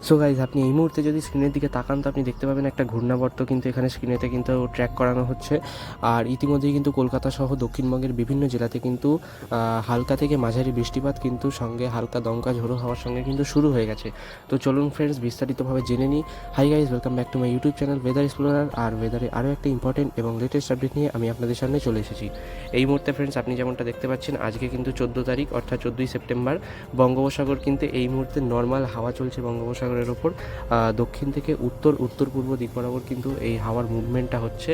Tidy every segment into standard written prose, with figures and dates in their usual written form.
So guys, আপনি এই মুহূর্তে যদি স্ক্রিনের দিকে তাকান তো আপনি দেখতে পাবেন একটা ঘূর্ণাবর্ত কিন্তু এখানে স্ক্রিনেতে কিন্তু ট্র্যাক করানো হচ্ছে। আর ইতিমধ্যেই কিন্তু কলকাতা সহ দক্ষিণবঙ্গের বিভিন্ন জেলাতে কিন্তু হালকা থেকে মাঝারি বৃষ্টিপাত কিন্তু সঙ্গে হালকা দমকা ঝোড়ো হওয়ার সঙ্গে কিন্তু শুরু হয়ে গেছে। তো চলুন ফ্রেন্ডস, বিস্তারিতভাবে জেনে নিই। Hi guys, welcome back to my YouTube channel weather explorer. আর ওয়েদারে আরও একটা ইম্পর্টেন্ট এবং লেটেস্ট আপডেট নিয়ে আমি আপনাদের সামনে চলে এসেছি এই মুহূর্তে। ফ্রেন্ডস, আপনি যেমনটা দেখতে পাচ্ছেন, আজকে কিন্তু 14 তারিখ অর্থাৎ 14ই সেপ্টেম্বর। বঙ্গোপসাগর কিন্তু এই মুহূর্তে নর্মাল হাওয়া চলছে বঙ্গোপসাগরের ওপর। দক্ষিণ থেকে উত্তর পূর্ব দিক বরাবর কিন্তু এই হাওয়ার মুভমেন্টটা হচ্ছে,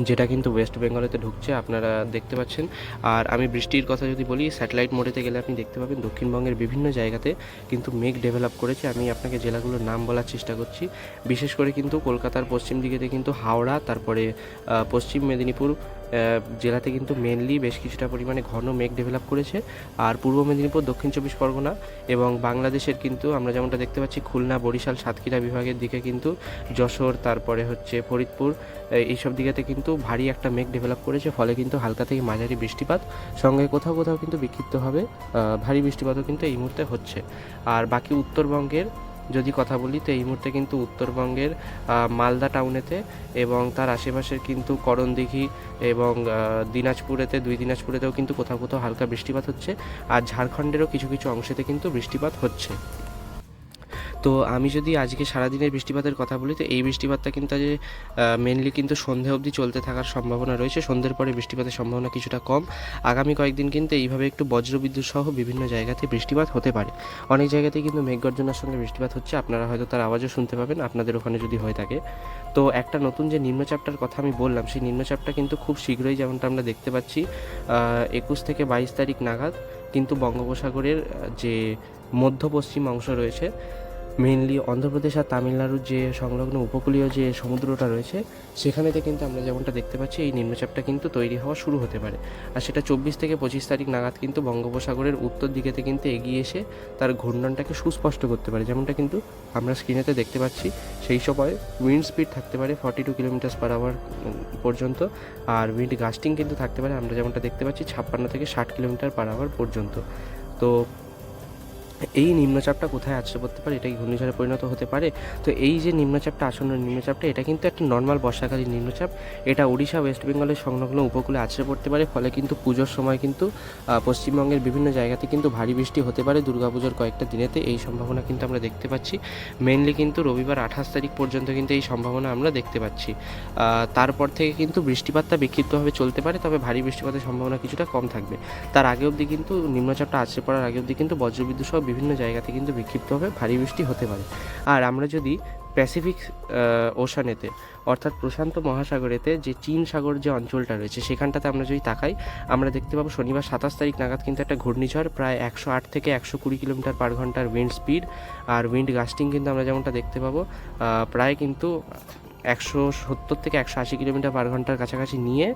যেটা কিন্তু ওয়েস্ট বেঙ্গলেতে ঢুকছে, আপনারা দেখতে পাচ্ছেন। আর আমি বৃষ্টির কথা যদি বলি, স্যাটেলাইট মোডেতে গেলে আপনি দেখতে পাবেন দক্ষিণবঙ্গের বিভিন্ন জায়গাতে কিন্তু মেঘ ডেভেলপ করেছে। আমি আপনাকে জেলাগুলোর নাম বলার চেষ্টা করছি। বিশেষ করে কিন্তু কলকাতার পশ্চিম দিকেতে কিন্তু হাওড়া, তারপরে পশ্চিম মেদিনীপুর জেলাতে কিন্তু মেনলি বেশ কিছুটা পরিমাণে ঘন মেঘ ডেভেলপ করেছে। আর পূর্ব মেদিনীপুর, দক্ষিণ চব্বিশ পরগনা এবং বাংলাদেশের কিন্তু আমরা যেমনটা দেখতে পাচ্ছি খুলনা, বরিশাল, সাতক্ষীরা বিভাগের দিকে কিন্তু যশোর, তারপরে হচ্ছে ফরিদপুর, এইসব দিকেতে কিন্তু ভারী একটা মেঘ ডেভেলপ করেছে। ফলে কিন্তু হালকা থেকে মাঝারি বৃষ্টিপাত সঙ্গে কোথাও কোথাও কিন্তু বিক্ষিপ্তভাবে ভারী বৃষ্টিপাতও কিন্তু এই মুহূর্তে হচ্ছে। আর বাকি উত্তরবঙ্গের যদি কথা বলি তো এই মুহূর্তে কিন্তু উত্তরবঙ্গের মালদা টাউনেতে এবং তার আশেপাশের কিন্তু করণদিঘি এবং দুই দিনাজপুরেতেও কিন্তু কোথাও কোথাও হালকা বৃষ্টিপাত হচ্ছে। আর ঝাড়খণ্ডেরও কিছু কিছু অংশেতে কিন্তু বৃষ্টিপাত হচ্ছে। তো আমি যদি আজকে সারাদিনের বৃষ্টিপাতের কথা বলি তো এই বৃষ্টিপাতটা কিন্তু আজ মেনলি কিন্তু সন্ধে অবধি চলতে থাকার সম্ভাবনা রয়েছে। সন্ধ্যের পরে বৃষ্টিপাতের সম্ভাবনা কিছুটা কম। আগামী কয়েকদিন কিন্তু এইভাবে একটু বজ্রবিদ্যুৎ সহ বিভিন্ন জায়গাতে বৃষ্টিপাত হতে পারে। অনেক জায়গাতেই কিন্তু মেঘগর্জনার সঙ্গে বৃষ্টিপাত হচ্ছে, আপনারা হয়তো তার আওয়াজও শুনতে পাবেন আপনাদের ওখানে যদি হয়ে থাকে। তো একটা নতুন যে নিম্নচাপটার কথা আমি বললাম, সেই নিম্নচাপটা কিন্তু খুব শীঘ্রই, যেমনটা আমরা দেখতে পাচ্ছি, 21 থেকে 22 তারিখ নাগাদ কিন্তু বঙ্গোপসাগরের যে মধ্য পশ্চিম অংশ রয়েছে, মেনলি অন্ধ্রপ্রদেশ আর তামিলনাড়ুর যে সংলগ্ন উপকূলীয় যে সমুদ্রটা রয়েছে, সেখানেতে কিন্তু আমরা যেমনটা দেখতে পাচ্ছি এই নিম্নচাপটা কিন্তু তৈরি হওয়া শুরু হতে পারে। আর সেটা 24 থেকে 25 তারিখ নাগাদ কিন্তু বঙ্গোপসাগরের উত্তর দিকেতে কিন্তু এগিয়ে এসে তার ঘূর্ণনটাকে সুস্পষ্ট করতে পারে, যেমনটা কিন্তু আমরা স্ক্রিনেতে দেখতে পাচ্ছি। সেই সময় উইন্ড স্পিড থাকতে পারে 42 কিলোমিটার পার আওয়ার পর্যন্ত। আর উইন্ড গাস্টিং কিন্তু থাকতে পারে, আমরা যেমনটা দেখতে পাচ্ছি, 56 থেকে 60 কিলোমিটার পার আওয়ার পর্যন্ত। তো এই নিম্নচাপটা কোথায় আছড়ে পড়তে পারে, এটা কি ঘূর্ণিঝড়ে পরিণত হতে পারে? তো এই যে নিম্নচাপটা, আসন্ন নিম্নচাপটা, এটা কিন্তু একটা নর্মাল বর্ষাকালীন নিম্নচাপ। এটা ওড়িশা, ওয়েস্ট বেঙ্গলের সংলগ্ন উপকূলে আছড়ে পড়তে পারে। ফলে কিন্তু পুজোর সময় কিন্তু পশ্চিমবঙ্গের বিভিন্ন জায়গাতে কিন্তু ভারী বৃষ্টি হতে পারে। দুর্গাপুজোর কয়েকটা দিনেতে এই সম্ভাবনা কিন্তু আমরা দেখতে পাচ্ছি। মেনলি কিন্তু রবিবার 28 তারিখ পর্যন্ত কিন্তু এই সম্ভাবনা আমরা দেখতে পাচ্ছি। তারপর থেকে কিন্তু বৃষ্টিপাতটা বিক্ষিপ্তভাবে চলতে পারে, তবে ভারী বৃষ্টিপাতের সম্ভাবনা কিছুটা কম থাকবে। তার আগে অবধি কিন্তু নিম্নচাপটা আছড়ে পড়ার আগে অবধি কিন্তু বজ্রবিদ্যুৎ সহ বিভিন্ন জায়গাতে কিন্তু বিক্ষিপ্তভাবে ভারী বৃষ্টি হতে পারে। আর আমরা যদি প্যাসিফিক ওশানেতে অর্থাৎ প্রশান্ত মহাসাগরেতে যে চীন সাগর যে অঞ্চলটা রয়েছে সেখানটাতে আমরা যদি তাকাই, আমরা দেখতে পাবো শনিবার 27 তারিখ নাগাদ কিন্তু একটা ঘূর্ণিঝড় প্রায় 108 থেকে 120 কিলোমিটার পার ঘন্টার উইন্ড স্পিড আর উইন্ড গাস্টিং কিন্তু আমরা যেমনটা দেখতে পাবো প্রায় কিন্তু 170 থেকে 180 কিলোমিটার পার ঘন্টার কাছাকাছি নিয়ে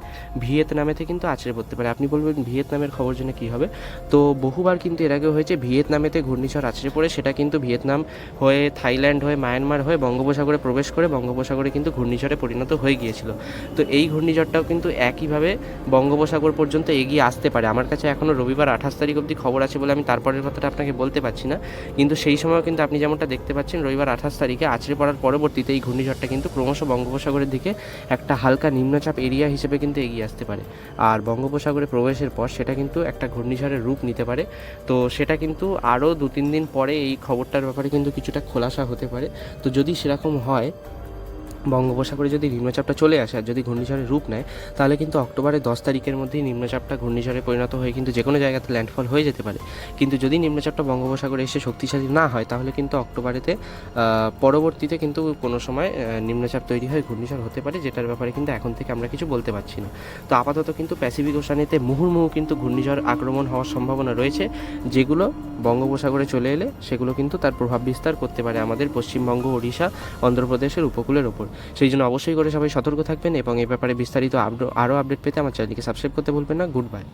ভিয়েতনামেতে কিন্তু আছড়ে পড়তে পারে। আপনি বলবেন ভিয়েতনামের খবর জেনে কী হবে? তো বহুবার কিন্তু এর আগেও হয়েছে ভিয়েতনামেতে ঘূর্ণিঝড় আছড়ে পড়ে, সেটা কিন্তু ভিয়েতনাম হয়ে, থাইল্যান্ড হয়ে, মায়ানমার হয়ে বঙ্গোপসাগরে প্রবেশ করে বঙ্গোপসাগরে কিন্তু ঘূর্ণিঝড়ে পরিণত হয়ে গিয়েছিল। তো এই ঘূর্ণিঝড়টাও কিন্তু একইভাবে বঙ্গোপসাগর পর্যন্ত এগিয়ে আসতে পারে। আমার কাছে এখনও রবিবার 28 তারিখ অবধি খবর আছে বলে আমি তারপরের কথাটা আপনাকে বলতে পারছি না, কিন্তু সেই সময় কিন্তু আপনি যেমনটা দেখতে পাচ্ছেন রবিবার 28 তারিখে আছড়ে পড়ার পরবর্তীতে এই ঘূর্ণিঝড়টা কিন্তু ক্রমশ বঙ্গোপসাগরের দিকে একটা হালকা নিম্নচাপ এরিয়া হিসেবে কিন্তু এগিয়ে আসতে পারে। আর বঙ্গোপসাগরে প্রবেশের পর সেটা কিন্তু একটা ঘূর্ণিঝড়ের রূপ নিতে পারে। তো সেটা কিন্তু আরও 2-3 দিন পরে এই খবরটার ব্যাপারে কিন্তু কিছুটা খোলাসা হতে পারে। তো যদি সেরকম হয়, বঙ্গোপসাগরে যদি নিম্নচাপটা চলে আসে আর যদি ঘূর্ণিঝড়ের রূপ নেয়, তাহলে কিন্তু অক্টোবরের 10 তারিখের মধ্যেই নিম্নচাপটা ঘূর্ণিঝড়ে পরিণত হয়ে কিন্তু যে কোনো জায়গাতে ল্যান্ডফল হয়ে যেতে পারে। কিন্তু যদি নিম্নচাপটা বঙ্গোপসাগরে এসে শক্তিশালী না হয়, তাহলে কিন্তু অক্টোবরেতে পরবর্তীতে কিন্তু কোনো সময় নিম্নচাপ তৈরি হয়ে ঘূর্ণিঝড় হতে পারে, যেটার ব্যাপারে কিন্তু এখন থেকে আমরা কিছু বলতে পারছি না। তো আপাতত কিন্তু প্যাসিফিক ওশানেতে মুহুর্মুহু কিন্তু ঘূর্ণিঝড় আক্রমণ হওয়ার সম্ভাবনা রয়েছে, যেগুলো বঙ্গোপসাগরে চলে এলে সেগুলো কিন্তু তার প্রভাব বিস্তার করতে পারে আমাদের পশ্চিমবঙ্গ, ওড়িশা, অন্ধ্রপ্রদেশের উপকূলের ওপর। সেই জন্য অবশ্যই করে সবাই সতর্ক থাকবেন এবং এই ব্যাপারে বিস্তারিত আরও আপডেট পেতে আমার চ্যানেলকে সাবস্ক্রাইব করতে ভুলবেন না। Good bye.